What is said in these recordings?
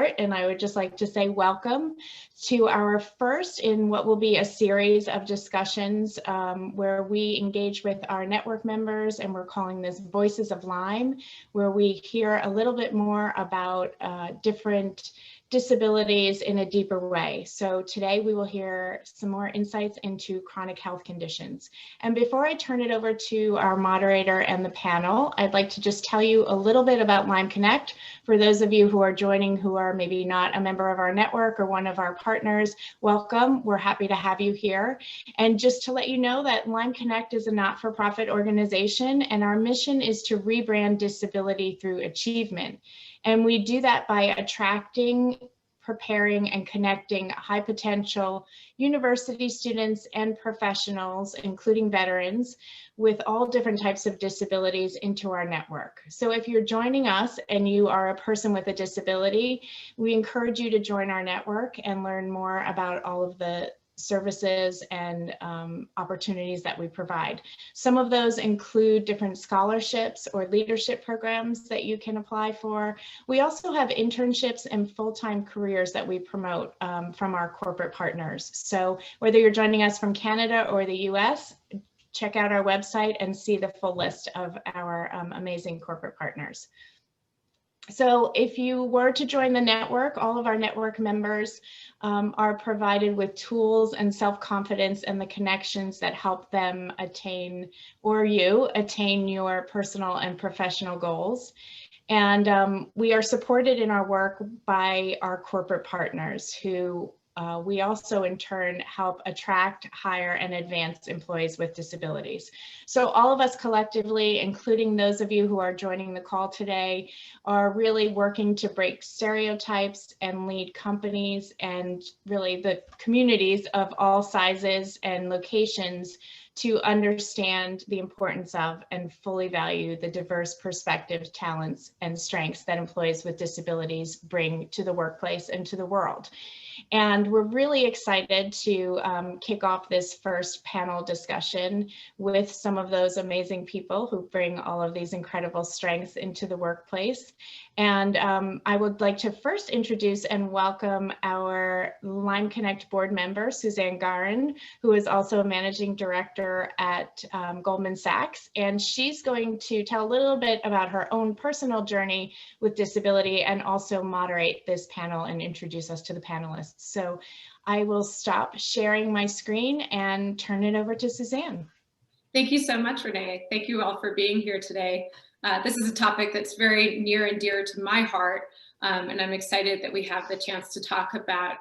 start, and I would just like to say welcome to our first in what will be a series of discussions where we engage with our network members, and we're calling this Voices of Lyme, where we hear a little bit more about different disabilities in a deeper way. So today we will hear some more insights into chronic health conditions. And before I turn it over to our moderator and the panel, I'd like to just tell you a little bit about Lyme Connect. For those of you who are joining who are maybe not a member of our network or one of our partners, welcome. We're happy to have you here. And just to let you know that Lyme Connect is a not-for-profit organization, and our mission is to rebrand disability through achievement. And we do that by attracting, preparing, and connecting high potential university students and professionals, including veterans, with all different types of disabilities into our network. So if you're joining us and you are a person with a disability, we encourage you to join our network and learn more about all of the services and opportunities that we provide. Some of those include different scholarships or leadership programs that you can apply for. We also have internships and full-time careers that we promote from our corporate partners. So whether you're joining us from Canada or the US, check out our website and see the full list of our amazing corporate partners. So if you were to join the network, all of our network members are provided with tools and self-confidence and the connections that help them attain, or you attain, your personal and professional goals. And we are supported in our work by our corporate partners who we also in turn help attract, hire, and advance employees with disabilities. So all of us collectively, including those of you who are joining the call today, are really working to break stereotypes and lead companies and really the communities of all sizes and locations to understand the importance of and fully value the diverse perspectives, talents, and strengths that employees with disabilities bring to the workplace and to the world. And we're really excited to kick off this first panel discussion with some of those amazing people who bring all of these incredible strengths into the workplace. And I would like to first introduce and welcome our Lyme Connect board member, Suzanne Gauron, who is also a managing director at Goldman Sachs. And she's going to tell a little bit about her own personal journey with disability and also moderate this panel and introduce us to the panelists. So I will stop sharing my screen and turn it over to Suzanne. Thank you so much, Renee. Thank you all for being here today. This is a topic that's very near and dear to my heart, and I'm excited that we have the chance to talk about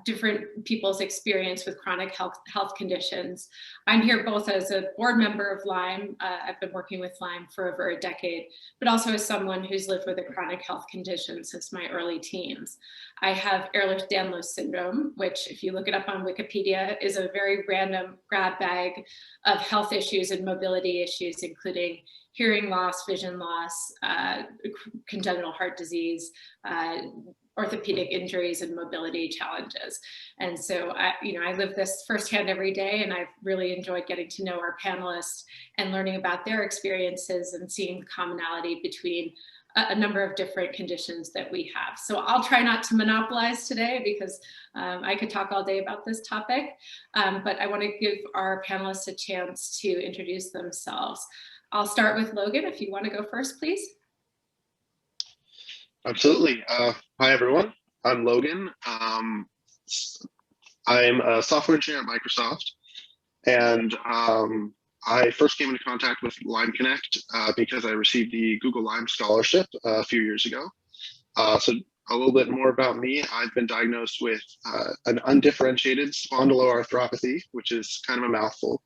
different people's experience with chronic health conditions. I'm here both as a board member of Lyme. I've been working with Lyme for over a decade, but also as someone who's lived with a chronic health condition since my early teens. I have Ehlers-Danlos syndrome, which if you look it up on Wikipedia is a very random grab bag of health issues and mobility issues, including hearing loss, vision loss, congenital heart disease, orthopedic injuries, and mobility challenges. And so I live this firsthand every day, and I've really enjoyed getting to know our panelists and learning about their experiences and seeing the commonality between a number of different conditions that we have. So I'll try not to monopolize today because I could talk all day about this topic, but I want to give our panelists a chance to introduce themselves. I'll start with Logan, if you want to go first, please. Absolutely. Hi, everyone. I'm Logan. I'm a software engineer at Microsoft, and I first came into contact with Lyme Connect because I received the Google Lyme Scholarship a few years ago. So a little bit more about me. I've been diagnosed with an undifferentiated spondyloarthropathy, which is kind of a mouthful.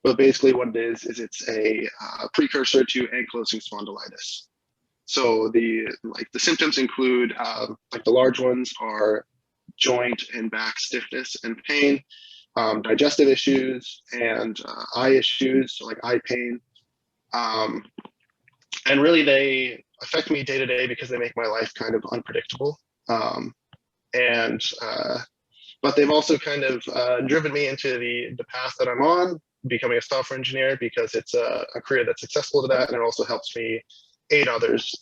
But basically what it is it's a precursor to ankylosing spondylitis. So the symptoms include like the large ones are joint and back stiffness and pain, digestive issues, and eye issues, so like eye pain. And really they affect me day to day because they make my life kind of unpredictable. But they've also kind of driven me into the path that I'm on, becoming a software engineer, because it's a career that's successful to that, and it also helps me aid others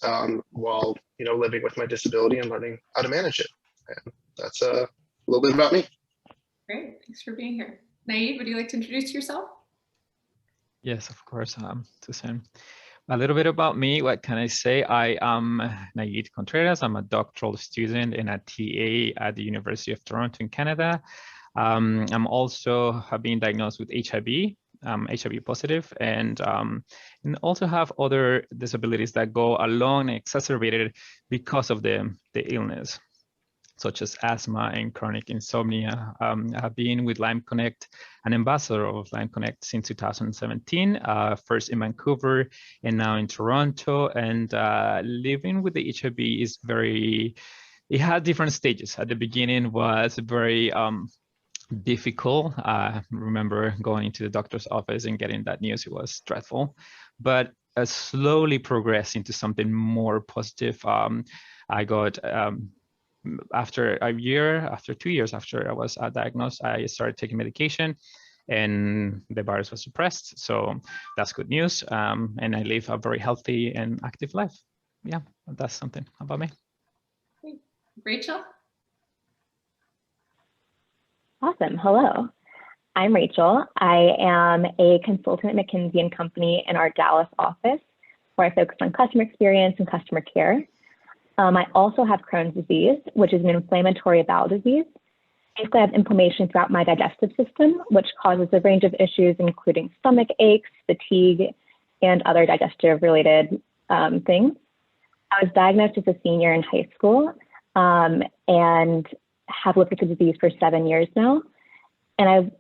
while living with my disability and learning how to manage it. And that's a little bit about me. Great, thanks for being here. Naive, would you like to introduce yourself? Yes, of course, Suzanne. A little bit about me, what can I say? I am Naive Contreras. I'm a doctoral student and a TA at the University of Toronto in Canada. I'm also have been diagnosed with HIV, HIV positive, and also have other disabilities that go along and exacerbated because of the illness, such as asthma and chronic insomnia. I have been with Lyme Connect, an ambassador of Lyme Connect since 2017, first in Vancouver and now in Toronto. And living with the HIV is it had different stages. At the beginning was very difficult. I remember going to the doctor's office and getting that news. It was dreadful, but slowly progressed into something more positive. I got after 2 years after I was diagnosed, I started taking medication and the virus was suppressed. So that's good news. And I live a very healthy and active life. Yeah, that's something about me. Great. Rachel? Awesome. Hello. I'm Rachel. I am a consultant at McKinsey & Company in our Dallas office, where I focus on customer experience and customer care. I also have Crohn's disease, which is an inflammatory bowel disease. Basically, I have inflammation throughout my digestive system, which causes a range of issues, including stomach aches, fatigue, and other digestive-related things. I was diagnosed as a senior in high school and have lived with the disease for 7 years now. And I've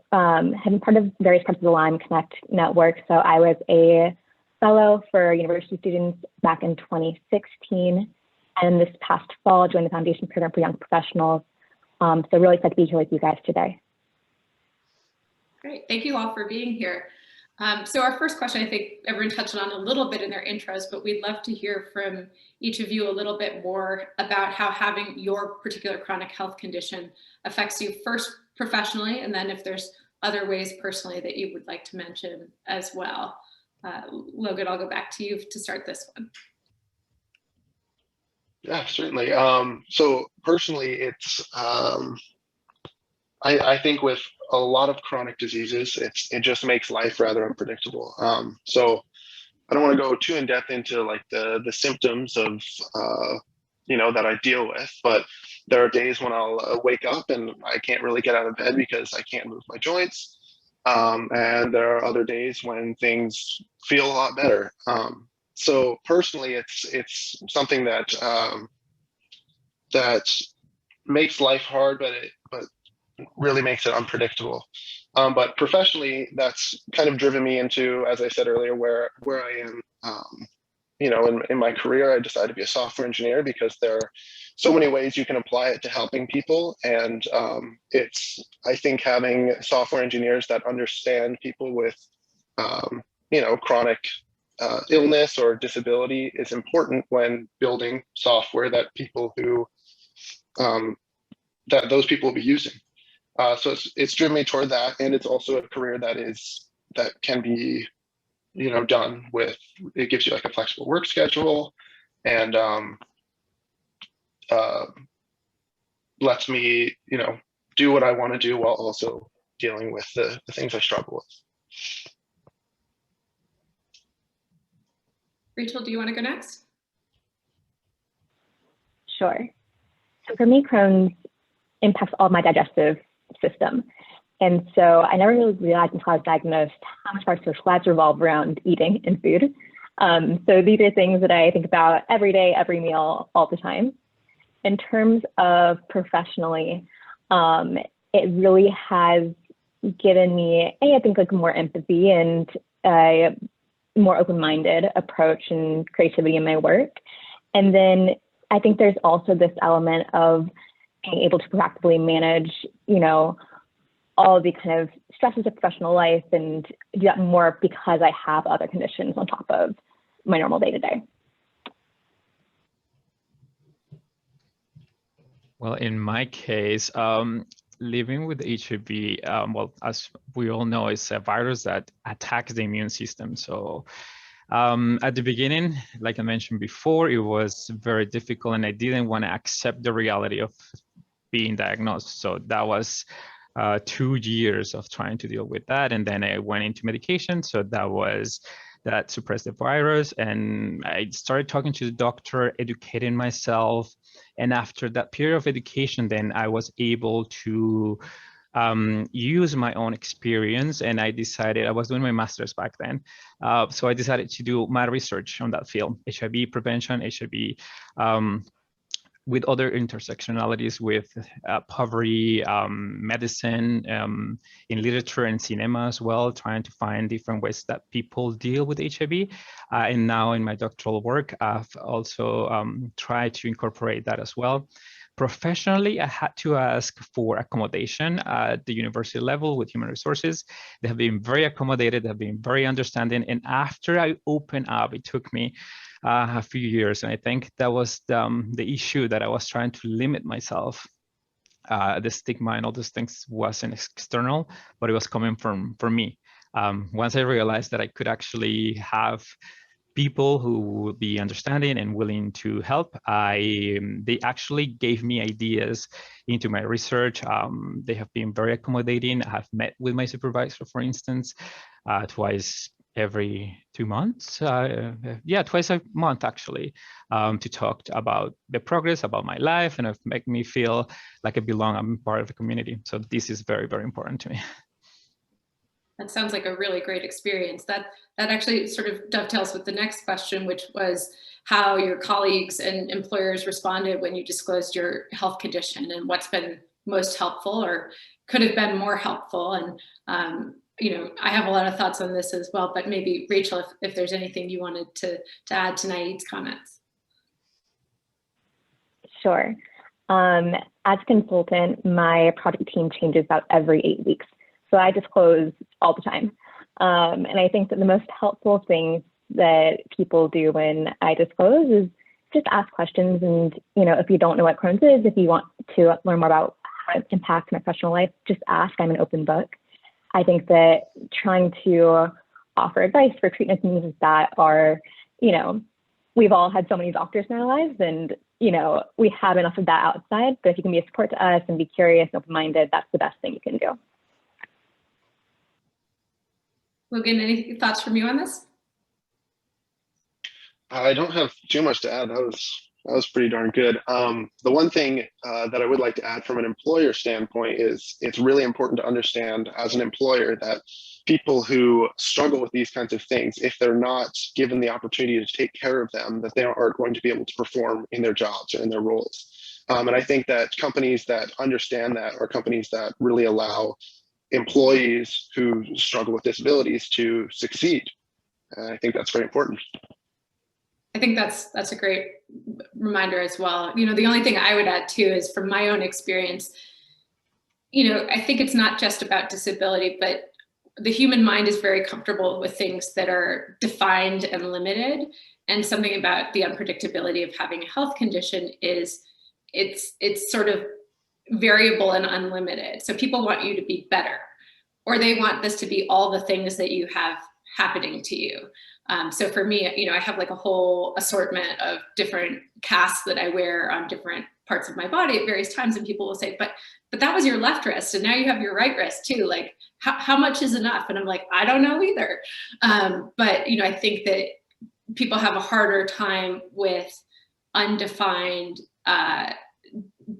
been part of various parts of the Lyme Connect network. So I was a fellow for university students back in 2016. And this past fall, joined the Foundation Program for Young Professionals. So really excited to be here with you guys today. Great, thank you all for being here. So our first question, I think everyone touched on a little bit in their intros, but we'd love to hear from each of you a little bit more about how having your particular chronic health condition affects you, first professionally, and then if there's other ways personally that you would like to mention as well. Logan, I'll go back to you to start this one. Yeah, certainly. So personally, it's I think with a lot of chronic diseases, it just makes life rather unpredictable. So I don't want to go too in depth into like the symptoms of that I deal with, but there are days when I'll wake up and I can't really get out of bed because I can't move my joints, and there are other days when things feel a lot better. So personally, it's something that that makes life hard, but really makes it unpredictable. But professionally, that's kind of driven me into, as I said earlier, where I am. In my career, I decided to be a software engineer because there are so many ways you can apply it to helping people. And I think having software engineers that understand people with, chronic illness or disability is important when building software that those people will be using. So it's driven me toward that, and it's also a career that can be, done with. It gives you like a flexible work schedule, and lets me, do what I want to do while also dealing with the things I struggle with. Rachel, do you want to go next? Sure. So for me, Crohn's impacts all my digestive system. And so I never really realized until I was diagnosed how much our social lives revolve around eating and food. So these are things that I think about every day, every meal, all the time. In terms of professionally, it really has given me, I think, like more empathy and a more open-minded approach and creativity in my work. And then I think there's also this element of being able to proactively manage, all the kind of stresses of professional life and do that more because I have other conditions on top of my normal day-to-day. Well, in my case, living with HIV, well, as we all know, it's a virus that attacks the immune system. So At the beginning, like I mentioned before, it was very difficult and I didn't want to accept the reality of being diagnosed. So that was 2 years of trying to deal with that. And then I went into medication. So that suppressed the virus. And I started talking to the doctor, educating myself. And after that period of education, then I was able to use my own experience, and I decided, I was doing my master's back then, so I decided to do my research on that field, HIV prevention, HIV with other intersectionalities with poverty, medicine, in literature and cinema as well, trying to find different ways that people deal with HIV. And now in my doctoral work, I've also tried to incorporate that as well. Professionally, I had to ask for accommodation at the university level with human resources. They have been very accommodated, they have been very understanding. And after I opened up, it took me a few years. And I think that was the issue, that I was trying to limit myself. The stigma and all those things wasn't external, but it was coming from me. Once I realized that I could actually have people who would be understanding and willing to help, they actually gave me ideas into my research. They have been very accommodating. I have met with my supervisor, for instance, twice every 2 months. Twice a month actually, to talk about the progress, about my life, and it make me feel like I belong. I'm part of the community. So this is very, very important to me. That sounds like a really great experience. That actually sort of dovetails with the next question, which was how your colleagues and employers responded when you disclosed your health condition, and what's been most helpful or could have been more helpful. And I have a lot of thoughts on this as well, but maybe Rachel, if there's anything you wanted to add to Naeed's comments. Sure. As a consultant, my project team changes about every 8 weeks. So I disclose all the time. And I think that the most helpful things that people do when I disclose is just ask questions. And, if you don't know what Crohn's is, if you want to learn more about how it impacts my professional life, just ask. I'm an open book. I think that trying to offer advice for treatment needs that are, we've all had so many doctors in our lives, and, we have enough of that outside. But if you can be a support to us and be curious and open-minded, that's the best thing you can do. Logan, any thoughts from you on this? I don't have too much to add. That was pretty darn good. The one thing that I would like to add from an employer standpoint is it's really important to understand as an employer that people who struggle with these kinds of things, if they're not given the opportunity to take care of them, that they aren't going to be able to perform in their jobs or in their roles. And I think that companies that understand that are companies that really allow employees who struggle with disabilities to succeed. I think that's very important. I think that's a great reminder as well. The only thing I would add too is from my own experience, I think it's not just about disability, but the human mind is very comfortable with things that are defined and limited. And something about the unpredictability of having a health condition is it's sort of variable and unlimited. So people want you to be better, or they want this to be all the things that you have happening to you. So for me, I have like a whole assortment of different casts that I wear on different parts of my body at various times. And people will say, but that was your left wrist, and now you have your right wrist too. Like how much is enough? And I'm like, I don't know either. But I think that people have a harder time with undefined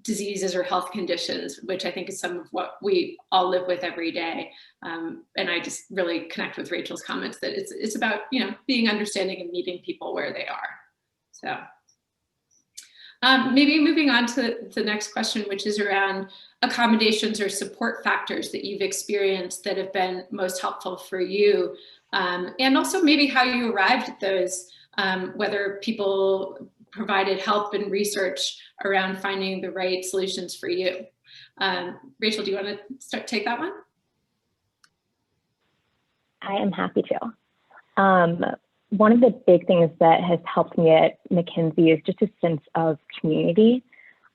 diseases or health conditions, which I think is some of what we all live with every day. And I just really connect with Rachel's comments that it's about, being understanding and meeting people where they are. So maybe moving on to the next question, which is around accommodations or support factors that you've experienced that have been most helpful for you. And also maybe how you arrived at those, whether people provided help and research around finding the right solutions for you. Rachel, do you want to take that one? I am happy to. One of the big things that has helped me at McKinsey is just a sense of community.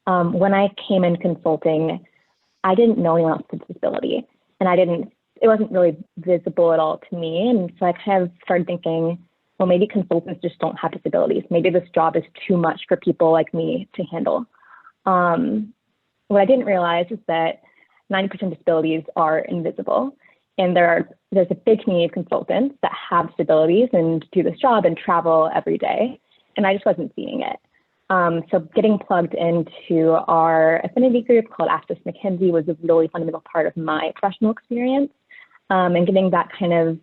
When I came in consulting, I didn't know anyone else with disability, and it wasn't really visible at all to me. And so I kind of started thinking, well, maybe consultants just don't have disabilities. Maybe this job is too much for people like me to handle. What I didn't realize is that 90% of disabilities are invisible. And there's a big community of consultants that have disabilities and do this job and travel every day. And I just wasn't seeing it. So getting plugged into our affinity group called Access McKinsey was a really fundamental part of my professional experience. And getting that kind of,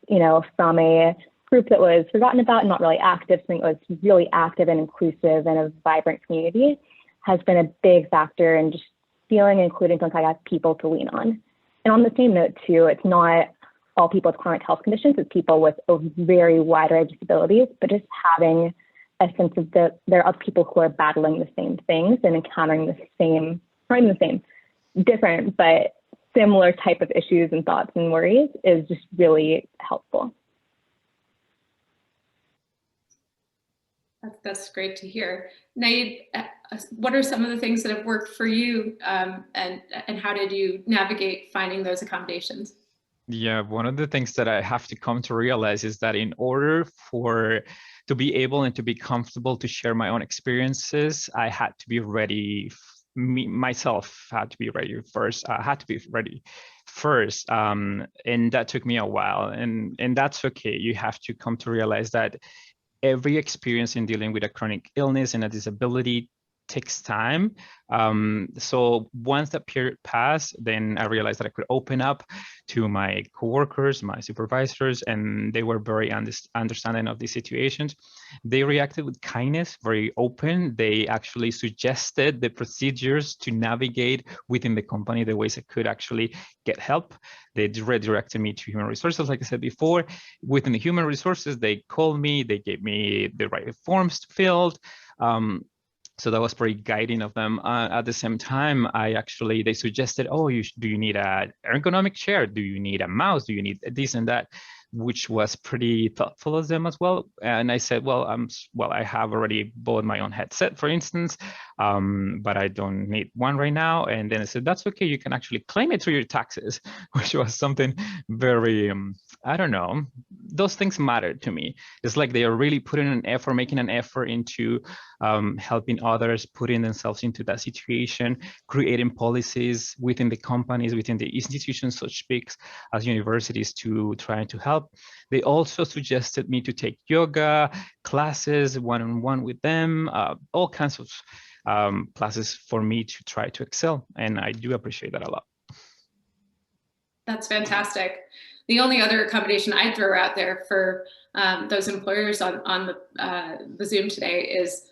from a group that was forgotten about and not really active, something that was really active and inclusive and a vibrant community has been a big factor in just feeling included, like I have people to lean on. And on the same note too, it's not all people with chronic health conditions, it's people with a very wide array of disabilities, but just having a sense of that there are other people who are battling the same things and encountering the same, not even the same, different, but similar type of issues and thoughts and worries is just really helpful. That's great to hear. Naid, what are some of the things that have worked for you, and how did you navigate finding those accommodations? Yeah, one of the things that I have to come to realize is that in order to be able and to be comfortable to share my own experiences, I had to be ready. Myself had to be ready first. I had to be ready first, and that took me a while. And that's okay. You have to come to realize that every experience in dealing with a chronic illness and a disability takes time. So once that period passed, then I realized that I could open up to my coworkers, my supervisors, and they were very understanding of the situations. They reacted with kindness, very open. They actually suggested the procedures to navigate within the company, the ways I could actually get help. They redirected me to human resources, like I said before. Within the human resources, they called me, they gave me the right forms to fill. So that was very guiding of them. At the same time, they suggested, oh, do you need an ergonomic chair? Do you need a mouse? Do you need this and that? Which was pretty thoughtful of them as well. And I said, well, I have already bought my own headset, for instance, but I don't need one right now. And then I said, that's okay. You can actually claim it through your taxes, which was something very, I don't know. Those things mattered to me. It's like they are really putting an effort, making an effort into helping others, putting themselves into that situation, creating policies within the companies, within the institutions such big as universities to try to help. They also suggested me to take yoga classes, one-on-one with them, all kinds of classes for me to try to excel. And I do appreciate that a lot. That's fantastic. The only other accommodation I'd throw out there for those employers on the Zoom today is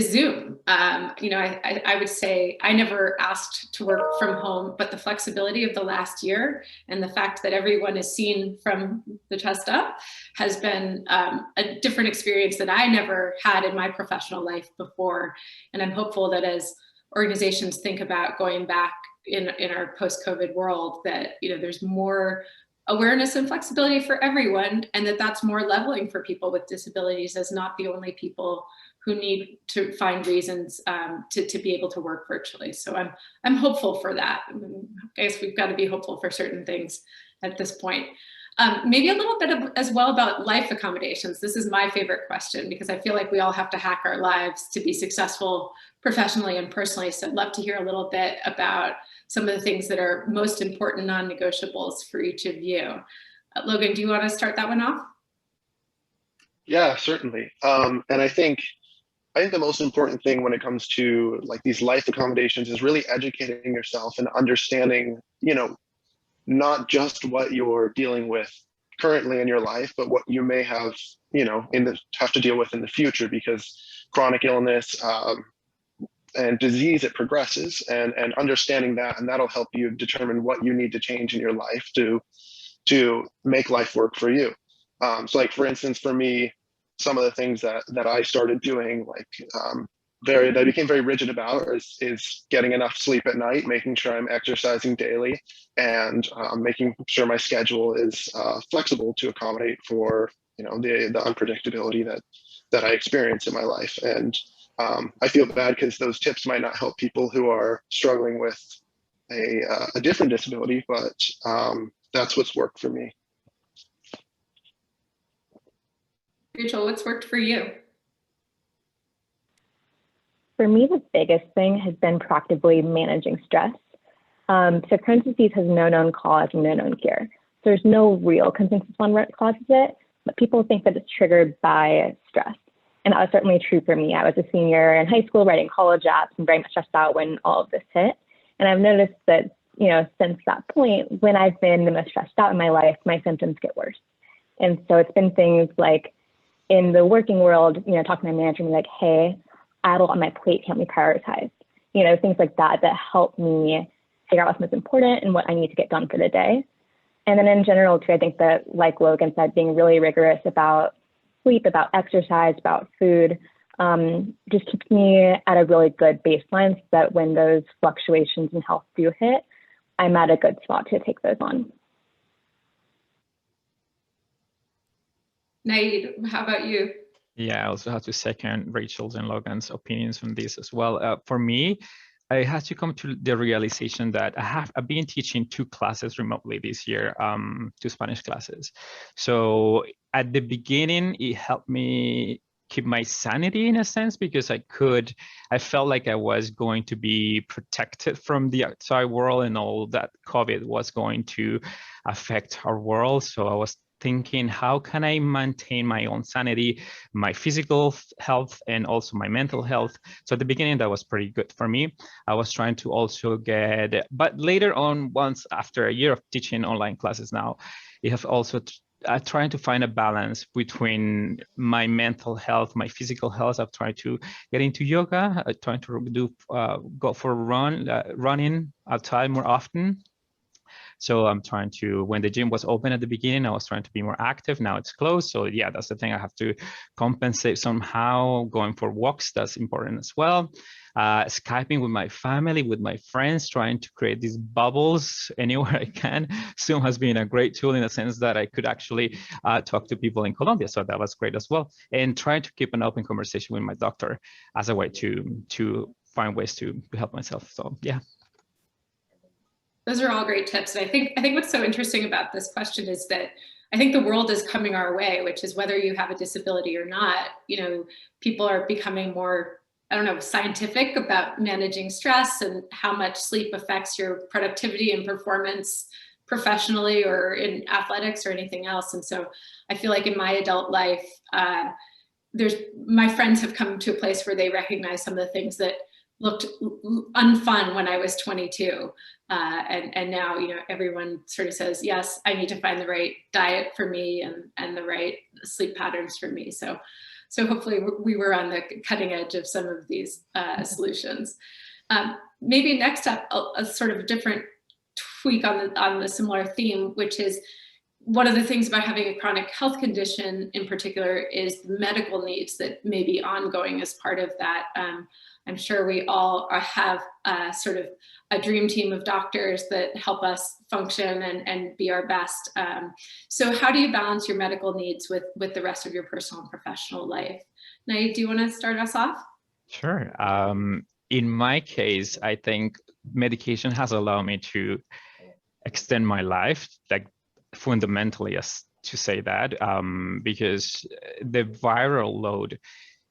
Zoom. I would say I never asked to work from home, but the flexibility of the last year and the fact that everyone is seen from the chest up has been a different experience that I never had in my professional life before. And I'm hopeful that as organizations think about going back in our post-COVID world, that there's more awareness and flexibility for everyone, and that's more leveling for people with disabilities as not the only people who need to find reasons to be able to work virtually. So I'm hopeful for that. I guess we've got to be hopeful for certain things at this point. Maybe a little bit as well about life accommodations. This is my favorite question because I feel like we all have to hack our lives to be successful professionally and personally. So I'd love to hear a little bit about some of the things that are most important non-negotiables for each of you. Logan, do you want to start that one off? Yeah, certainly. And I think the most important thing when it comes to like these life accommodations is really educating yourself and understanding, not just what you're dealing with currently in your life, but what you may have, have to deal with in the future, because chronic illness and disease, it progresses, and understanding that, and that'll help you determine what you need to change in your life to make life work for you. So like, for instance, for me, some of the things that I started doing, like that I became very rigid about is getting enough sleep at night, making sure I'm exercising daily, and making sure my schedule is flexible to accommodate for the unpredictability that I experience in my life. And I feel bad because those tips might not help people who are struggling with a different disability, but that's what's worked for me. Rachel, what's worked for you? For me, the biggest thing has been proactively managing stress. So Crohn's disease has no known cause and no known cure. So there's no real consensus on what causes it, but people think that it's triggered by stress. And that was certainly true for me. I was a senior in high school writing college apps and very much stressed out when all of this hit. And I've noticed that, since that point, when I've been the most stressed out in my life, my symptoms get worse. And so it's been things like in the working world, talking to my manager and be like, hey, I have a lot on my plate, help me prioritize. Things like that help me figure out what's most important and what I need to get done for the day. And then in general, too, I think that, like Logan said, being really rigorous about sleep, about exercise, about food, just keeps me at a really good baseline so that when those fluctuations in health do hit, I'm at a good spot to take those on. Naeed, how about you? Yeah, I also have to second Rachel's and Logan's opinions on this as well. For me, I had to come to the realization that I've been teaching 2 classes remotely this year, 2 Spanish classes. So at the beginning, it helped me keep my sanity in a sense, because I felt like I was going to be protected from the outside world and all that COVID was going to affect our world. So I was thinking, how can I maintain my own sanity, my physical health, and also my mental health? So at the beginning, that was pretty good for me. I was trying to also but later on, once after a year of teaching online classes now, I have also trying to find a balance between my mental health, my physical health. I've tried to get into yoga, trying to go for running outside more often. So I'm trying to, when the gym was open at the beginning, I was trying to be more active. Now it's closed. So yeah, that's the thing. I have to compensate somehow. Going for walks, that's important as well. Skyping with my family, with my friends, trying to create these bubbles anywhere I can. Zoom has been a great tool in the sense that I could actually talk to people in Colombia. So that was great as well. And trying to keep an open conversation with my doctor as a way to find ways to help myself. So yeah. Those are all great tips. And I think what's so interesting about this question is that I think the world is coming our way, which is whether you have a disability or not, people are becoming more, scientific about managing stress and how much sleep affects your productivity and performance professionally or in athletics or anything else. And so I feel like in my adult life, my friends have come to a place where they recognize some of the things that looked unfun when I was 22. And now, everyone sort of says, yes, I need to find the right diet for me and the right sleep patterns for me. So hopefully we were on the cutting edge of some of these solutions. Maybe next up, a sort of different tweak on the similar theme, which is one of the things about having a chronic health condition in particular is the medical needs that may be ongoing as part of that. I'm sure we all have sort of a dream team of doctors that help us function and be our best. So how do you balance your medical needs with the rest of your personal and professional life? Naeed, do you want to start us off? Sure. In my case, I think medication has allowed me to extend my life, like fundamentally, as to say that, because the viral load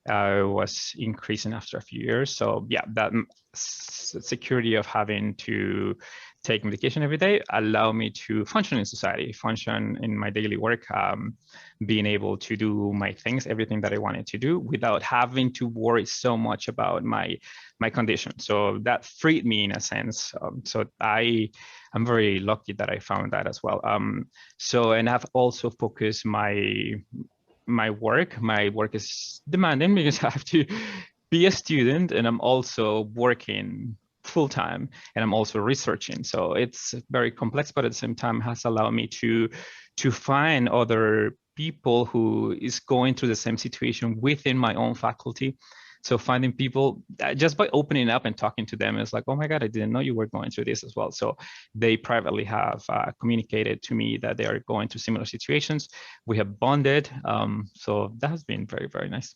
was increasing after a few years. So yeah, that security of having to take medication every day allow me to function in society, function in my daily work, being able to do my things, everything that I wanted to do without having to worry so much about my condition. So that freed me in a sense. So I'm very lucky that I found that as well. And I've also focused my work. My work is demanding because I have to be a student and I'm also working full-time and I'm also researching. So it's very complex, but at the same time has allowed me to find other people who is going through the same situation within my own faculty. So finding people just by opening up and talking to them is like, oh my God, I didn't know you were going through this as well. So they privately have communicated to me that they are going through similar situations. We have bonded. So that has been very, very nice.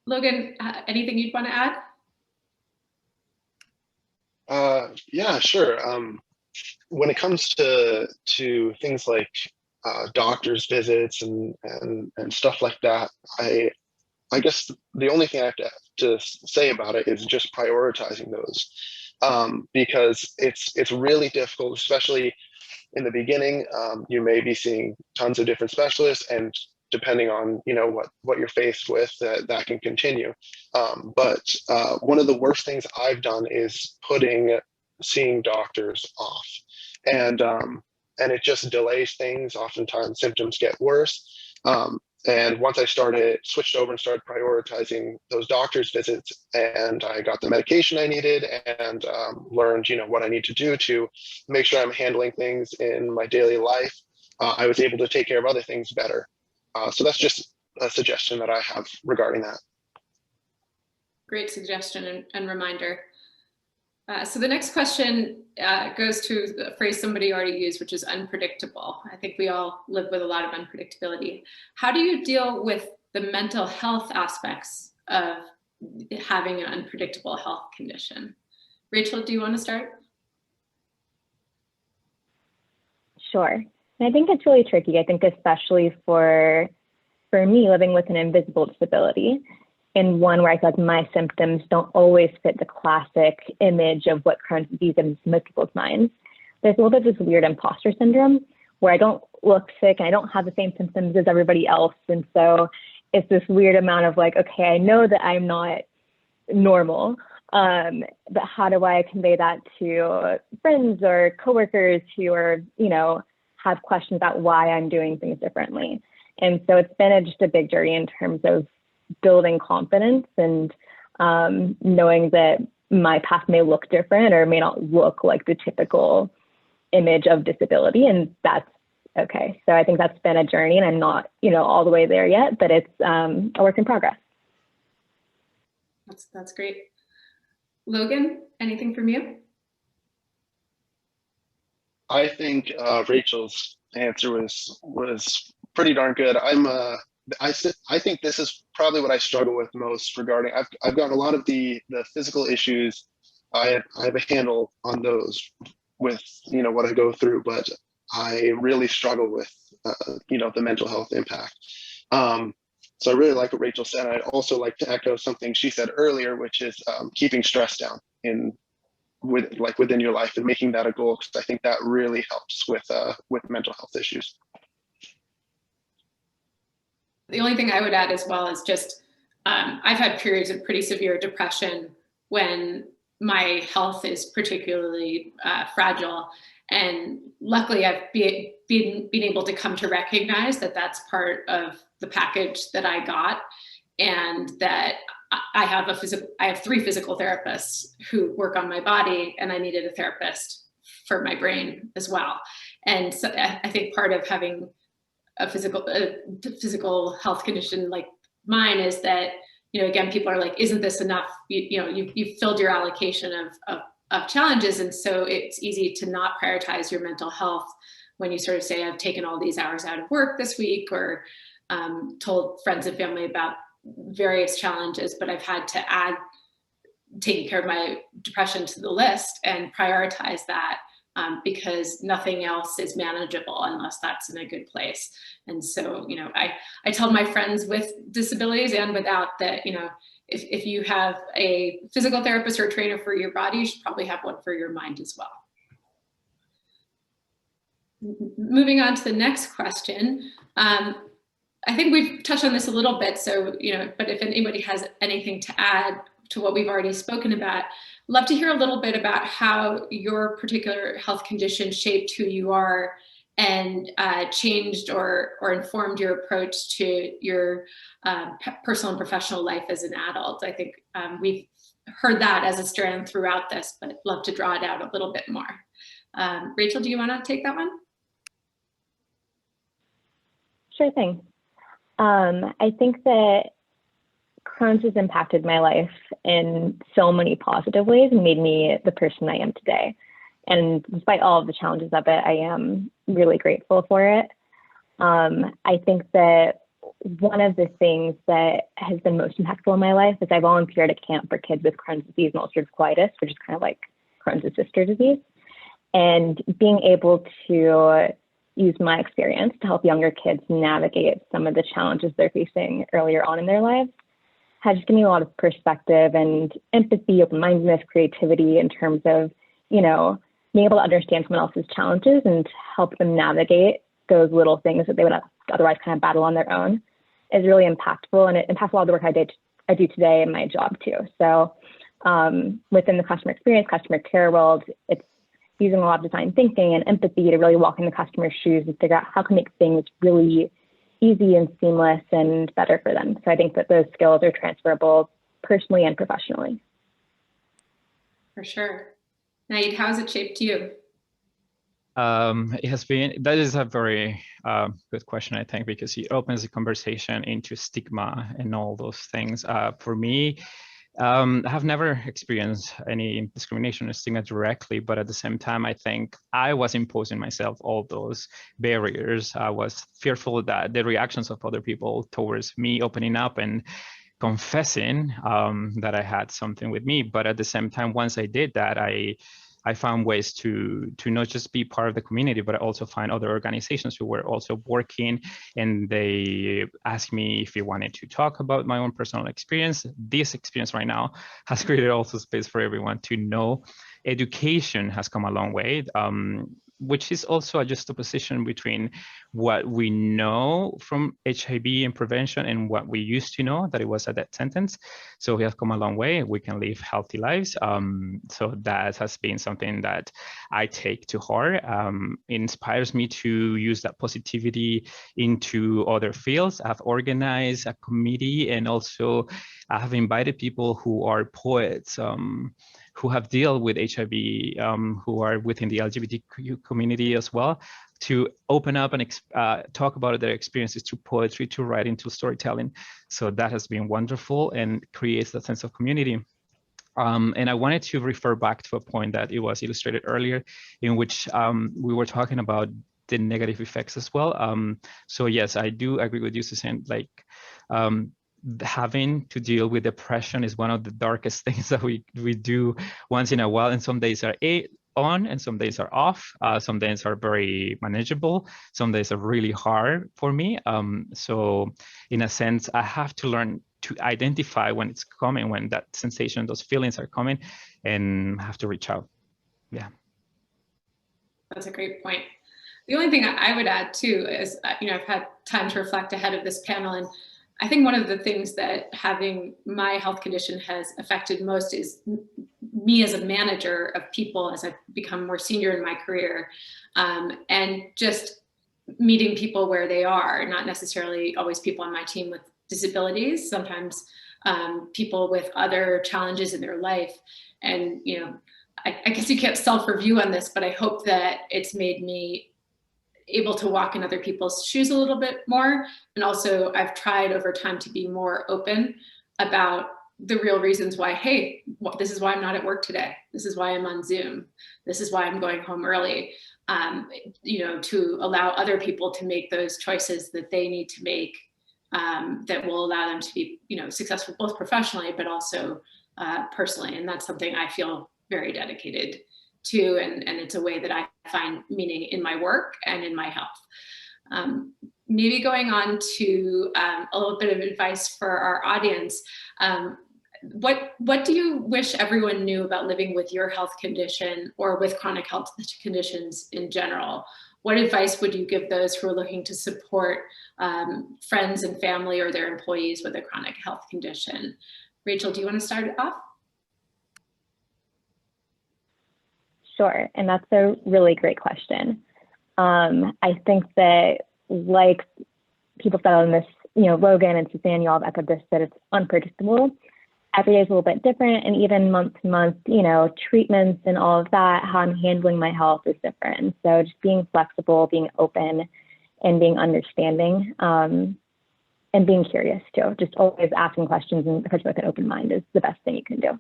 Logan, anything you'd want to add? Yeah, sure. When it comes to things like doctor's visits and stuff like that, I guess the only thing I have to say about it is just prioritizing those, because it's really difficult, especially in the beginning. You may be seeing tons of different specialists, and depending on what you're faced with, that can continue. But one of the worst things I've done is putting seeing doctors off, and it just delays things. Oftentimes symptoms get worse. And once I switched over and started prioritizing those doctor's visits, and I got the medication I needed, and learned, what I need to do to make sure I'm handling things in my daily life, I was able to take care of other things better. So that's just a suggestion that I have regarding that. Great suggestion and reminder. So the next question goes to a phrase somebody already used, which is unpredictable. I think we all live with a lot of unpredictability. How do you deal with the mental health aspects of having an unpredictable health condition? Rachel, do you want to start? Sure. And I think it's really tricky. I think especially for me, living with an invisible disability, and one where I feel like my symptoms don't always fit the classic image of what Crohn's disease is in most people's minds. There's a little bit of this weird imposter syndrome where I don't look sick and I don't have the same symptoms as everybody else. And so it's this weird amount of like, okay, I know that I'm not normal, but how do I convey that to friends or coworkers who are, have questions about why I'm doing things differently? And so it's been just a big journey in terms of building confidence and knowing that my path may look different or may not look like the typical image of disability, and that's okay. So I think that's been a journey, and I'm not, all the way there yet, but it's a work in progress. That's great. Logan, anything from you? I think Rachel's answer was pretty darn good. I think this is probably what I struggle with most regarding. I've got a lot of the physical issues. I have a handle on those with what I go through, but I really struggle with the mental health impact. So I really like what Rachel said. I'd also like to echo something she said earlier, which is keeping stress down within your life and making that a goal, because I think that really helps with mental health issues. The only thing I would add as well is just, I've had periods of pretty severe depression when my health is particularly fragile. And luckily I've been able to come to recognize that that's part of the package that I got, and that I have 3 physical therapists who work on my body, and I needed a therapist for my brain as well. And so I think part of having a physical health condition like mine is that, again, people are like, isn't this enough? You've filled your allocation of challenges. And so it's easy to not prioritize your mental health when you sort of say, I've taken all these hours out of work this week, or told friends and family about various challenges, but I've had to add taking care of my depression to the list and prioritize that. Because nothing else is manageable unless that's in a good place. And so, I tell my friends with disabilities and without that, if you have a physical therapist or a trainer for your body, you should probably have one for your mind as well. Moving on to the next question. I think we've touched on this a little bit, so, but if anybody has anything to add to what we've already spoken about, love to hear a little bit about how your particular health condition shaped who you are and changed or informed your approach to your personal and professional life as an adult. I think we've heard that as a strand throughout this, but love to draw it out a little bit more. Rachel, do you want to take that one? Sure thing. I think that Crohn's has impacted my life in so many positive ways and made me the person I am today. And despite all of the challenges of it, I am really grateful for it. I think that one of the things that has been most impactful in my life is I volunteered at camp for kids with Crohn's disease and ulcerative colitis, which is kind of like Crohn's sister disease. And being able to use my experience to help younger kids navigate some of the challenges they're facing earlier on in their lives has just given me a lot of perspective and empathy, open-mindedness, creativity in terms of, you know, being able to understand someone else's challenges and help them navigate those little things that they would otherwise kind of battle on their own is really impactful, and it impacts a lot of the work I do today in my job too. So within the customer experience, customer care world, it's using a lot of design thinking and empathy to really walk in the customer's shoes and figure out how to make things really easy and seamless and better for them. So I think that those skills are transferable personally and professionally. For sure. Naeed, how has it shaped you? It has been, that is a very good question, I think, because it opens the conversation into stigma and all those things. For me, I have never experienced any discrimination or stigma directly, but at the same time, I think I was imposing myself all those barriers. I was fearful that the reactions of other people towards me opening up and confessing that I had something with me. But at the same time, once I did that, I found ways to not just be part of the community, but I also find other organizations who were also working, and they asked me if I wanted to talk about my own personal experience. This experience right now has created also space for everyone to know education has come a long way, which is also a juxtaposition between what we know from HIV and prevention and what we used to know, that it was a death sentence. So we have come a long way. We can live healthy lives. So that has been something that I take to heart. It inspires me to use that positivity into other fields. I've organized a committee, and also I have invited people who are poets, who have dealt with HIV, who are within the LGBTQ community as well, to open up and talk about their experiences through poetry, to writing, to storytelling. So that has been wonderful and creates that sense of community. And I wanted to refer back to a point that it was illustrated earlier, in which we were talking about the negative effects as well. So yes, I do agree with you, Suzanne. Like, having to deal with depression is one of the darkest things that we do once in a while, and some days are on and some days are off. Some days are very manageable, some days are really hard for me. So in a sense, I have to learn to identify when it's coming, when that sensation, those feelings are coming, and have to reach out. Yeah, that's a great point. The only thing I would add too is, you know, I've had time to reflect ahead of this panel, and I think one of the things that having my health condition has affected most is me as a manager of people as I've become more senior in my career, and just meeting people where they are, not necessarily always people on my team with disabilities, sometimes people with other challenges in their life. And, you know, I guess you can't self-review on this, but I hope that it's made me able to walk in other people's shoes a little bit more. And also I've tried over time to be more open about the real reasons why, hey, this is why I'm not at work today. This is why I'm on Zoom. This is why I'm going home early. You know, to allow other people to make those choices that they need to make, that will allow them to be, you know, successful both professionally, but also personally. And that's something I feel very dedicated to, and it's a way that I find meaning in my work and in my health. Maybe going on to a little bit of advice for our audience. What do you wish everyone knew about living with your health condition or with chronic health conditions in general? What advice would you give those who are looking to support friends and family or their employees with a chronic health condition? Rachel, do you want to start it off? Sure, and that's a really great question. I think that, like people said on this, you know, Logan and Suzanne, you all have echoed this, that it's unpredictable. Every day is a little bit different, and even month to month, you know, treatments and all of that, how I'm handling my health is different. So just being flexible, being open, and being understanding, and being curious too. Just always asking questions and approaching with an open mind is the best thing you can do.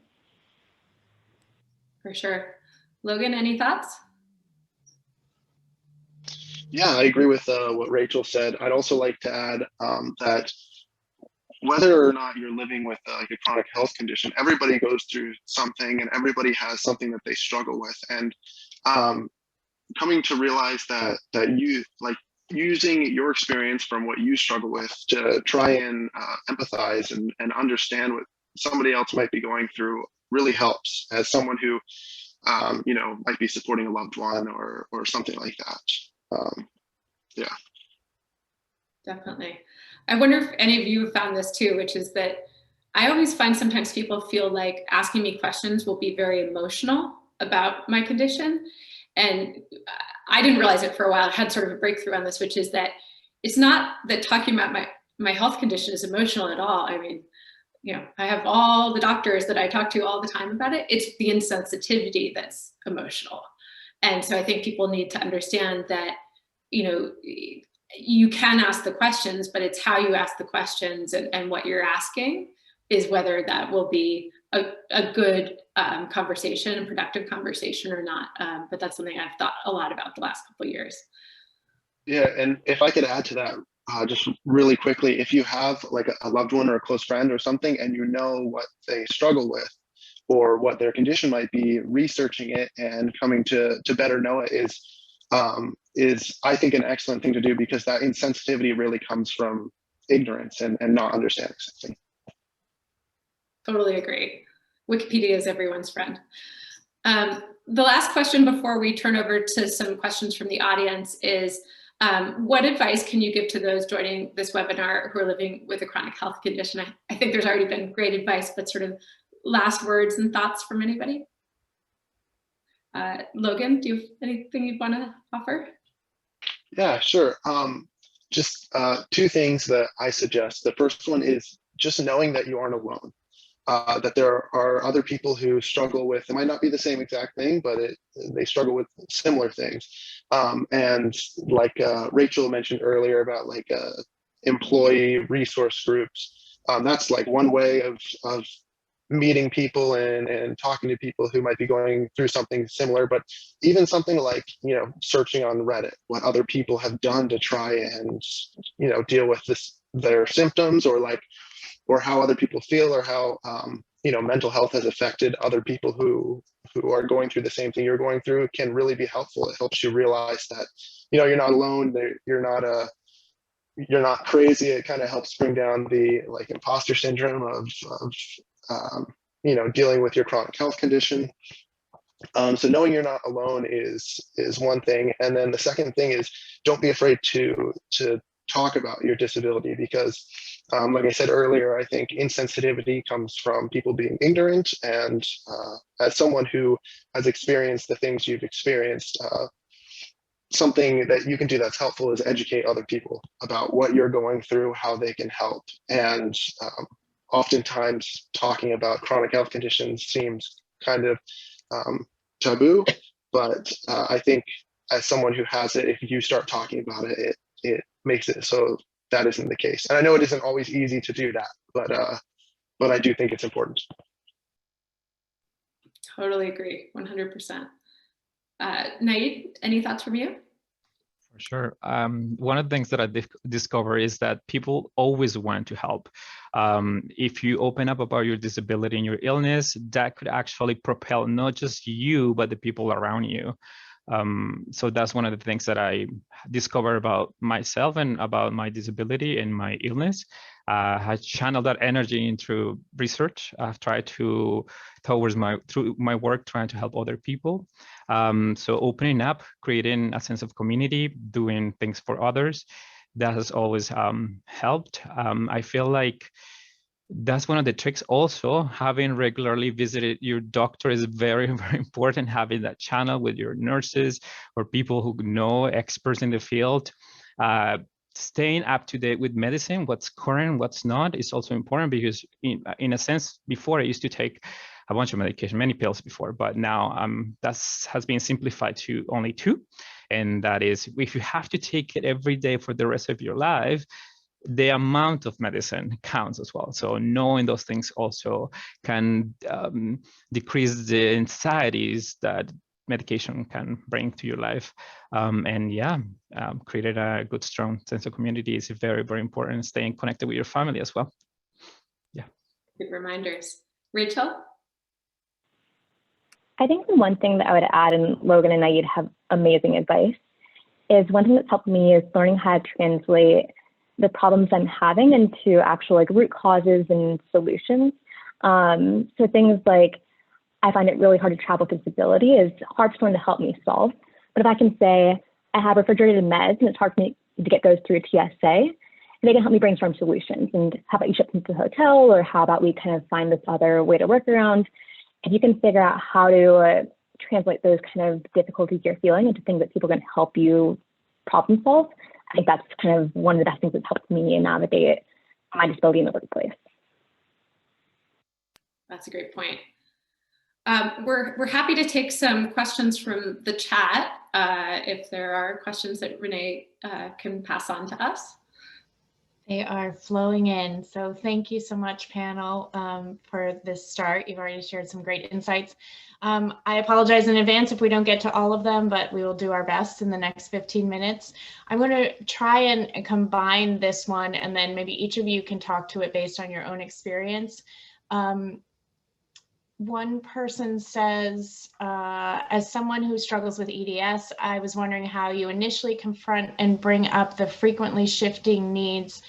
For sure. Logan, any thoughts? Yeah, I agree with what Rachel said. I'd also like to add that whether or not you're living with like a chronic health condition, everybody goes through something, and everybody has something that they struggle with. And coming to realize that you like using your experience from what you struggle with to try and empathize and understand what somebody else might be going through really helps as someone who you know, might be supporting a loved one or something like that. Yeah. Definitely. I wonder if any of you have found this too, which is that I always find sometimes people feel like asking me questions will be very emotional about my condition. And I didn't realize it for a while. I had sort of a breakthrough on this, which is that it's not that talking about my health condition is emotional at all. I mean, you know, I have all the doctors that I talk to all the time about it. It's the insensitivity that's emotional. And so I think people need to understand that, you know, you can ask the questions, but it's how you ask the questions and what you're asking is whether that will be a good conversation, a productive conversation or not. But that's something I've thought a lot about the last couple of years. Yeah, and if I could add to that, just really quickly, if you have like a loved one or a close friend or something, and you know what they struggle with or what their condition might be, researching it and coming to better know it is I think an excellent thing to do, because that insensitivity really comes from ignorance and not understanding something. Totally agree. Wikipedia is everyone's friend. The last question before we turn over to some questions from the audience is, what advice can you give to those joining this webinar who are living with a chronic health condition? I think there's already been great advice, but sort of last words and thoughts from anybody? Logan, do you have anything you'd want to offer? Yeah, sure. Just two things that I suggest. The first one is just knowing that you aren't alone. That there are other people who struggle with, it might not be the same exact thing, but they struggle with similar things. And like Rachel mentioned earlier about like employee resource groups, that's like one way of meeting people and talking to people who might be going through something similar. But even something like, you know, searching on Reddit, what other people have done to try and, you know, deal with their symptoms, or how other people feel, or how you know, mental health has affected other people who are going through the same thing you're going through, can really be helpful. It helps you realize that, you know, you're not alone. You're not crazy. It kind of helps bring down the like imposter syndrome of you know, dealing with your chronic health condition. So knowing you're not alone is one thing, and then the second thing is don't be afraid to talk about your disability, because like I said earlier, I think insensitivity comes from people being ignorant, and as someone who has experienced the things you've experienced, something that you can do that's helpful is educate other people about what you're going through, how they can help. And oftentimes talking about chronic health conditions seems kind of taboo, but I think as someone who has it, if you start talking about it, it makes it so that isn't the case. And I know it isn't always easy to do that, but I do think it's important. Totally agree, 100%. Naid, any thoughts from you? For sure. One of the things that I discover is that people always want to help. If you open up about your disability and your illness, that could actually propel not just you, but the people around you. So that's one of the things that I discovered about myself and about my disability and my illness. I channeled that energy into research. I've tried to, through my work, trying to help other people. So opening up, creating a sense of community, doing things for others, that has always helped. I feel like that's one of the tricks also. Having regularly visited your doctor is very, very important. Having that channel with your nurses or people who know, experts in the field. Staying up to date with medicine, what's current, what's not, is also important, because in a sense, before I used to take a bunch of medication, many pills before, but now that has been simplified to only 2. And that is, if you have to take it every day for the rest of your life, the amount of medicine counts as well. So knowing those things also can decrease the anxieties that medication can bring to your life. And yeah, creating a good, strong sense of community is very, very important. Staying connected with your family as well. Yeah. Good reminders. Rachel? I think the one thing that I would add, and Logan and Naeed have amazing advice, is one thing that's helped me is learning how to translate the problems I'm having into actual like root causes and solutions. So things like, I find it really hard to travel with disability is hard for someone to help me solve. But if I can say, I have refrigerated meds and it's hard for me to get those through a TSA, they can help me brainstorm solutions. And how about you ship them to the hotel, or how about we kind of find this other way to work around? If you can figure out how to translate those kind of difficulties you're feeling into things that people can help you problem solve, I think that's kind of one of the best things that's helped me navigate my disability in the workplace. That's a great point. We're happy to take some questions from the chat if there are questions that Renee can pass on to us. They are flowing in. So thank you so much, panel, for this start. You've already shared some great insights. I apologize in advance if we don't get to all of them, but we will do our best in the next 15 minutes. I'm going to try and combine this one, and then maybe each of you can talk to it based on your own experience. One person says, as someone who struggles with EDS, I was wondering how you initially confront and bring up the frequently shifting needs,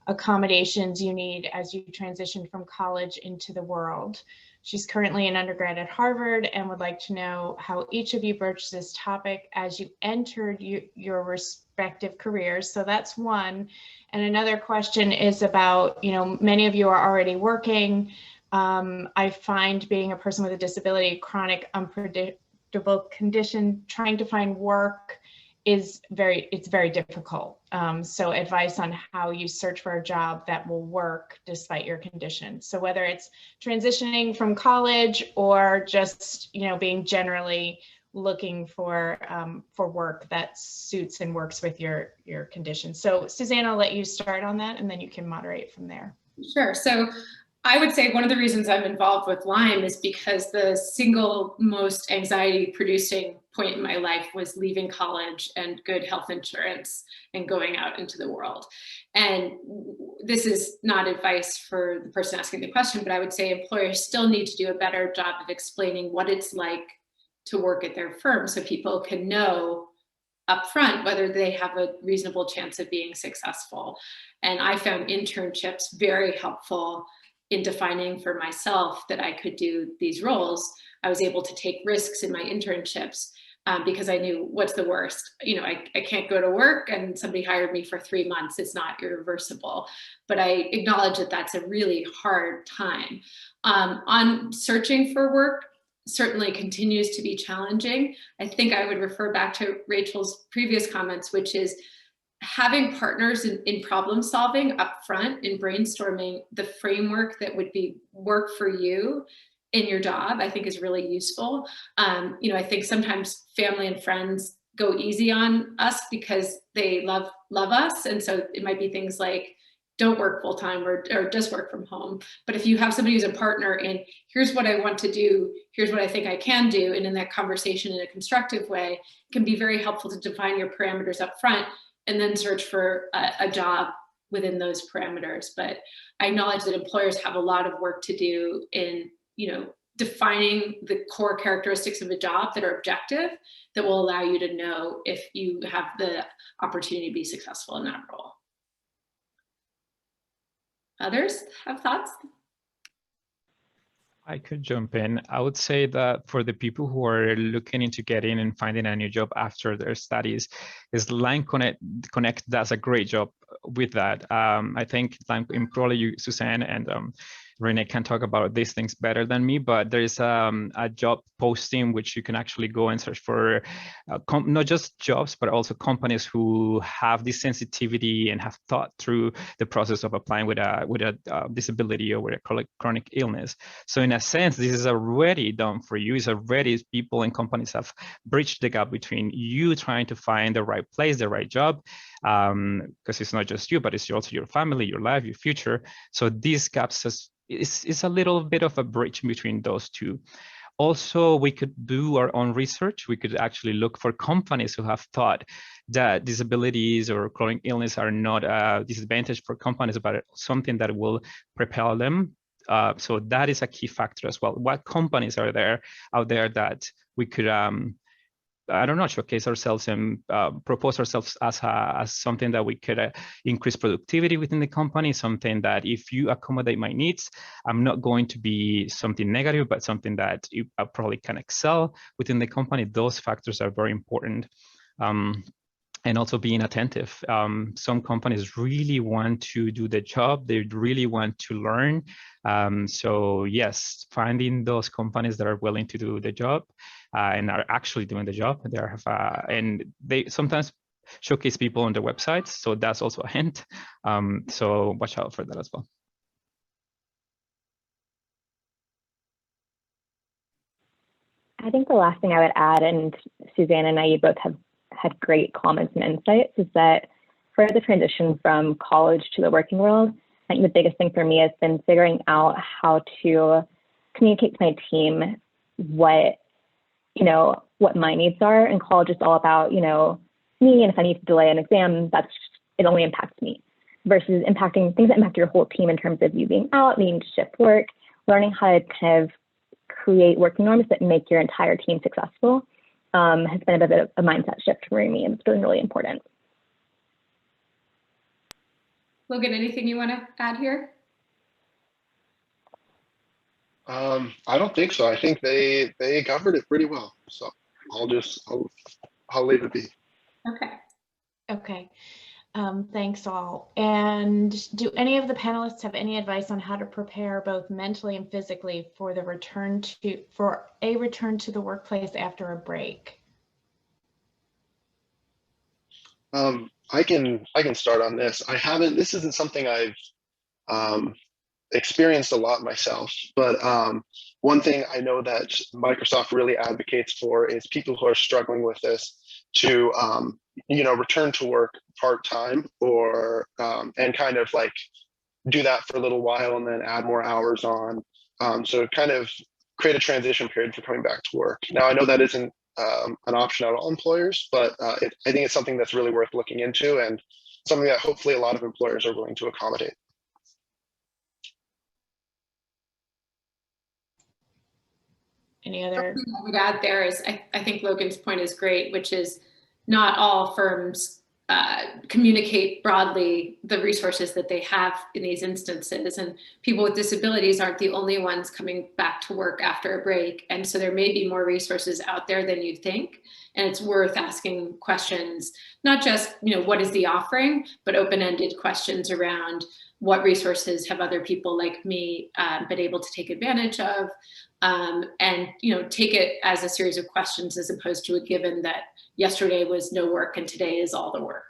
accommodations you need as you transition from college into the world. She's currently an undergrad at Harvard and would like to know how each of you broached this topic as you entered your respective careers. So that's one. And another question is about, many of you are already working. I find being a person with a disability, chronic, unpredictable condition, trying to find work it's very difficult. So advice on how you search for a job that will work despite your condition. So whether it's transitioning from college or just, being generally looking for work that suits and works with your condition. So Suzanne, I'll let you start on that and then you can moderate from there. Sure. So I would say one of the reasons I'm involved with Lyme is because the single most anxiety producing point in my life was leaving college and good health insurance and going out into the world. And this is not advice for the person asking the question, but I would say employers still need to do a better job of explaining what it's like to work at their firm so people can know upfront whether they have a reasonable chance of being successful. And I found internships very helpful in defining for myself that I could do these roles. I was able to take risks in my internships because I knew what's the worst. I can't go to work and somebody hired me for 3 months. It's not irreversible. But I acknowledge that that's a really hard time. On searching for work, certainly continues to be challenging. I think I would refer back to Rachel's previous comments, which is having partners in problem solving up front, in brainstorming the framework that would work for you in your job, I think is really useful. I think sometimes family and friends go easy on us because they love us. And so it might be things like, don't work full time or just work from home. But if you have somebody who's a partner in, here's what I want to do, here's what I think I can do, and in that conversation in a constructive way, it can be very helpful to define your parameters up front and then search for a job within those parameters. But I acknowledge that employers have a lot of work to do in, defining the core characteristics of a job that are objective, that will allow you to know if you have the opportunity to be successful in that role. Others have thoughts? I could jump in. I would say that for the people who are looking into getting and finding a new job after their studies, is Lyme Connect does a great job with that. I think Lyme, probably you, Suzanne, and Renee can talk about these things better than me, but there is a job posting which you can actually go and search for not just jobs, but also companies who have this sensitivity and have thought through the process of applying with a disability or with a chronic illness. So in a sense, this is already done for you. It's already people and companies have bridged the gap between you trying to find the right place, the right job, because it's not just you, but it's also your family, your life, your future. So these gaps is a little bit of a bridge between those two. Also, we could do our own research. We could actually look for companies who have thought that disabilities or chronic illness are not a disadvantage for companies, but something that will propel them So that is a key factor as well. What companies are there out there that we could, I don't know, showcase ourselves and propose ourselves as something that we could increase productivity within the company, something that if you accommodate my needs, I'm not going to be something negative, but something that you probably can excel within the company. Those factors are very important. And also being attentive. Some companies really want to do the job. They really want to learn. So yes, finding those companies that are willing to do the job and are actually doing the job. And they sometimes showcase people on their websites. So that's also a hint. So watch out for that as well. I think the last thing I would add, and Suzanne and I, you both have had great comments and insights, is that for the transition from college to the working world, I think the biggest thing for me has been figuring out how to communicate to my team what my needs are. And college is all about, me, and if I need to delay an exam, it only impacts me, versus impacting things that impact your whole team in terms of you being out, needing to shift work, learning how to kind of create working norms that make your entire team successful. Has been a bit of a mindset shift for me, and it's been really important. Logan, anything you want to add here? I don't think so. I think they covered it pretty well. So I'll leave it be. Okay. Okay. Thanks all. And do any of the panelists have any advice on how to prepare both mentally and physically for a return to the workplace after a break? I can start on this. This isn't something I've experienced a lot myself, but one thing I know that Microsoft really advocates for is people who are struggling with this to return to work part-time, or and kind of like do that for a little while and then add more hours on, so kind of create a transition period for coming back to work. Now, I know that isn't an option at all employers, but I think it's something that's really worth looking into, and something that hopefully a lot of employers are willing to accommodate. Any other? Something I would add there is, I think Logan's point is great, which is not all firms communicate broadly the resources that they have in these instances, and people with disabilities aren't the only ones coming back to work after a break. And so there may be more resources out there than you think, and it's worth asking questions, not just, what is the offering, but open-ended questions around what resources have other people like me been able to take advantage of, and take it as a series of questions as opposed to a given that yesterday was no work and today is all the work.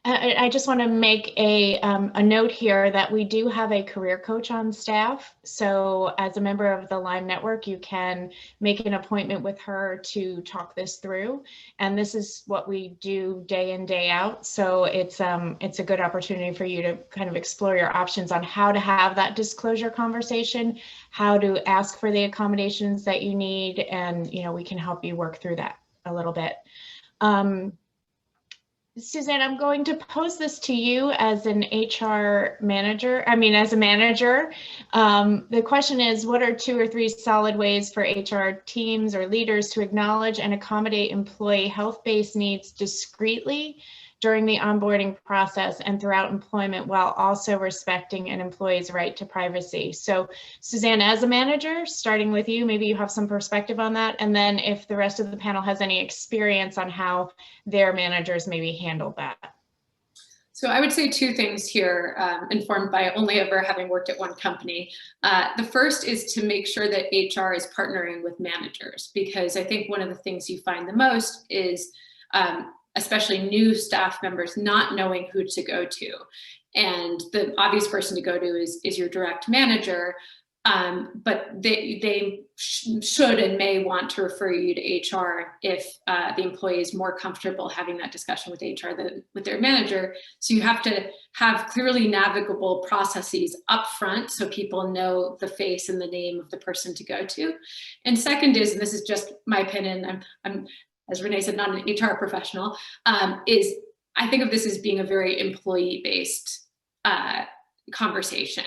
I just want to make a note here that we do have a career coach on staff. So as a member of the Lyme Network, you can make an appointment with her to talk this through. And this is what we do day in, day out. So it's a good opportunity for you to kind of explore your options on how to have that disclosure conversation, how to ask for the accommodations that you need. And, we can help you work through that a little bit. Suzanne, I'm going to pose this to you as an HR manager. As a manager. The question is, what are 2 or 3 solid ways for HR teams or leaders to acknowledge and accommodate employee health-based needs discreetly during the onboarding process and throughout employment, while also respecting an employee's right to privacy? So Suzanne, as a manager, starting with you, maybe you have some perspective on that. And then if the rest of the panel has any experience on how their managers maybe handled that. So I would say 2 things here, informed by only ever having worked at one company. The first is to make sure that HR is partnering with managers, because I think one of the things you find the most is especially new staff members not knowing who to go to. And the obvious person to go to is your direct manager, but they should and may want to refer you to HR if the employee is more comfortable having that discussion with HR than with their manager. So you have to have clearly navigable processes up front so people know the face and the name of the person to go to. And second is, and this is just my opinion, I'm as Renee said, not an HR professional, is I think of this as being a very employee-based conversation.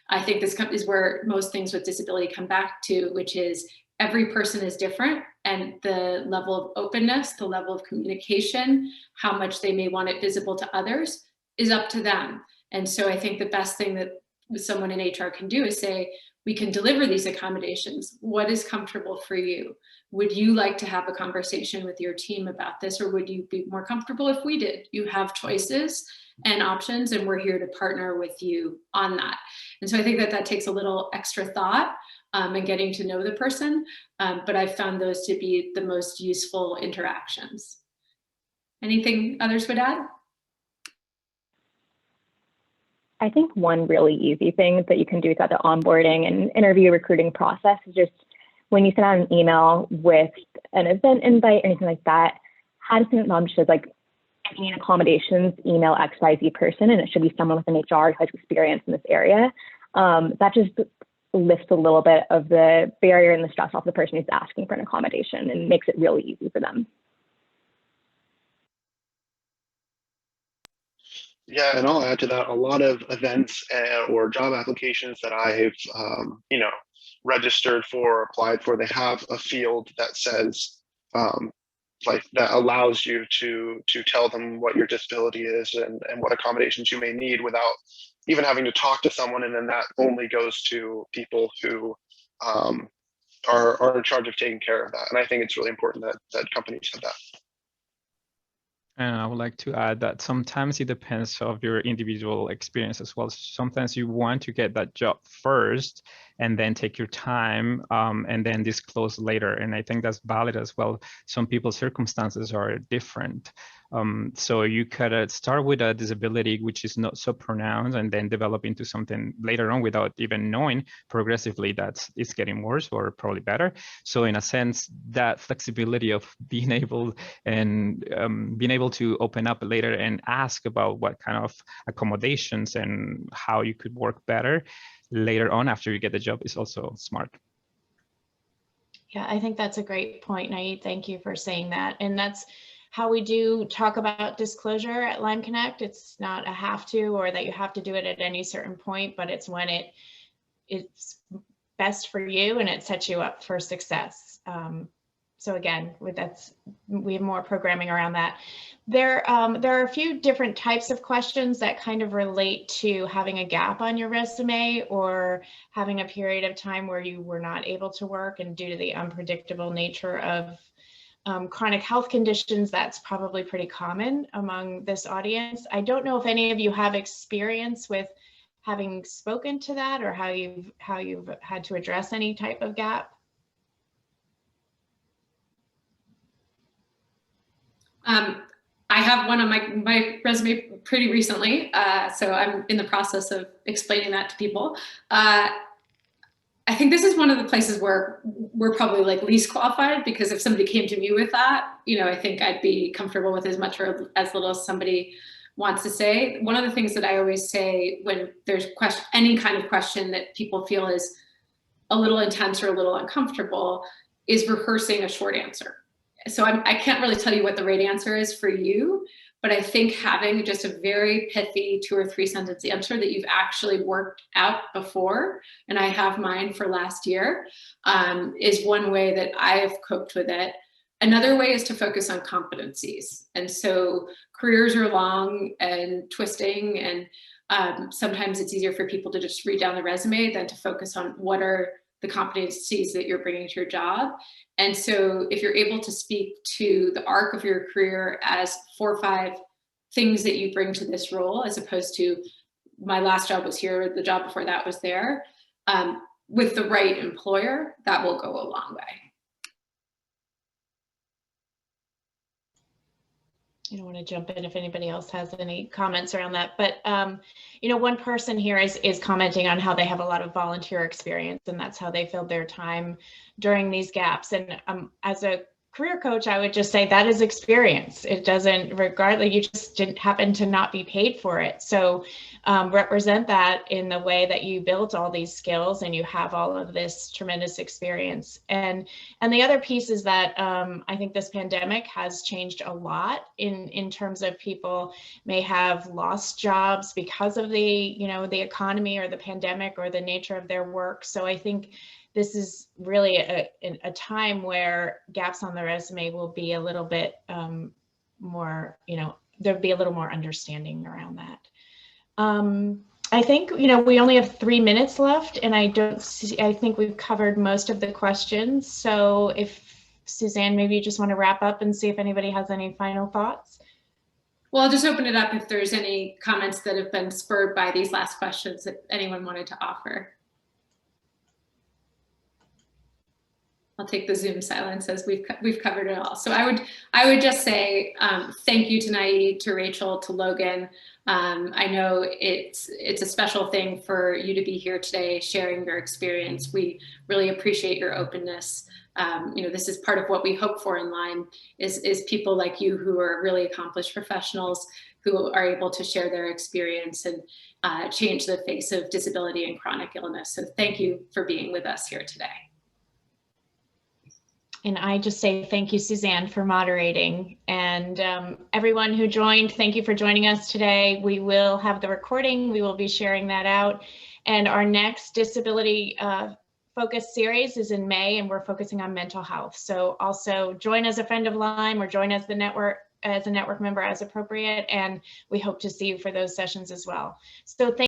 I think this is where most things with disability come back to, which is every person is different, and the level of openness, the level of communication, how much they may want it visible to others is up to them. And so I think the best thing that someone in HR can do is say, we can deliver these accommodations. What is comfortable for you? Would you like to have a conversation with your team about this, or would you be more comfortable if we did? You have choices and options, and we're here to partner with you on that. And so I think that that takes a little extra thought and getting to know the person, but I've found those to be the most useful interactions. Anything others would add? I think one really easy thing that you can do throughout the onboarding and interview recruiting process is just when you send out an email with an event invite or anything like that, have something that says like, if you need accommodations, email XYZ person, and it should be someone within HR who has experience in this area. That just lifts a little bit of the barrier and the stress off the person who's asking for an accommodation and makes it really easy for them. Yeah, and I'll add to that, a lot of events or job applications that I've, registered for, applied for, they have a field that says, like that allows you to tell them what your disability is and what accommodations you may need without even having to talk to someone. And then that only goes to people who are in charge of taking care of that. And I think it's really important that companies have that. And I would like to add that sometimes it depends of your individual experience as well. Sometimes you want to get that job first and then take your time and then disclose later. And I think that's valid as well. Some people's circumstances are different. So you could start with a disability which is not so pronounced and then develop into something later on without even knowing progressively that it's getting worse or probably better. So in a sense, that flexibility of being able to open up later and ask about what kind of accommodations and how you could work better later on after you get the job is also smart. Yeah, I think that's a great point, Naeed. Thank you for saying that. And that's how we do talk about disclosure at Lyme Connect. It's not a have to or that you have to do it at any certain point, but it's when it's best for you and it sets you up for success. So again, we have more programming around that. There are a few different types of questions that kind of relate to having a gap on your resume or having a period of time where you were not able to work, and due to the unpredictable nature of chronic health conditions, that's probably pretty common among this audience. I don't know if any of you have experience with having spoken to that or how you've had to address any type of gap. I have one on my resume pretty recently, so I'm in the process of explaining that to people. I think this is one of the places where we're probably like least qualified, because if somebody came to me with that, I think I'd be comfortable with as much or as little as somebody wants to say. One of the things that I always say when there's any kind of question that people feel is a little intense or a little uncomfortable is rehearsing a short answer. So I can't really tell you what the right answer is for you, but I think having just a very pithy 2 or 3 sentence answer that you've actually worked out before, and I have mine for last year, is one way that I've coped with it. Another way is to focus on competencies. And so careers are long and twisting, and sometimes it's easier for people to just read down the resume than to focus on what are the competencies that you're bringing to your job. And so if you're able to speak to the arc of your career as 4 or 5 things that you bring to this role, as opposed to my last job was here, the job before that was there, with the right employer, that will go a long way. I don't want to jump in if anybody else has any comments around that, but one person here is commenting on how they have a lot of volunteer experience, and that's how they filled their time during these gaps. And as a career coach, I would just say that is experience. It doesn't, regardless, you just didn't happen to not be paid for it. So represent that in the way that you built all these skills and you have all of this tremendous experience. And the other piece is that I think this pandemic has changed a lot in terms of people may have lost jobs because of the economy or the pandemic or the nature of their work. So I think this is really a time where gaps on the resume will be a little bit more, there'll be a little more understanding around that. I think, we only have 3 minutes left, and I think we've covered most of the questions. So if Suzanne, maybe you just want to wrap up and see if anybody has any final thoughts. Well, I'll just open it up if there's any comments that have been spurred by these last questions that anyone wanted to offer. I'll take the Zoom silence as we've covered it all. So I would just say thank you to Naeed, to Rachel, to Logan. I know it's a special thing for you to be here today sharing your experience. We really appreciate your openness. This is part of what we hope for in Lyme is people like you who are really accomplished professionals who are able to share their experience and change the face of disability and chronic illness. So thank you for being with us here today. And I just say thank you, Suzanne, for moderating. And everyone who joined, thank you for joining us today. We will have the recording. We will be sharing that out. And our next disability focus series is in May, and we're focusing on mental health. So also join as a friend of Lyme or join as the network, as a network member as appropriate. And we hope to see you for those sessions as well. So thank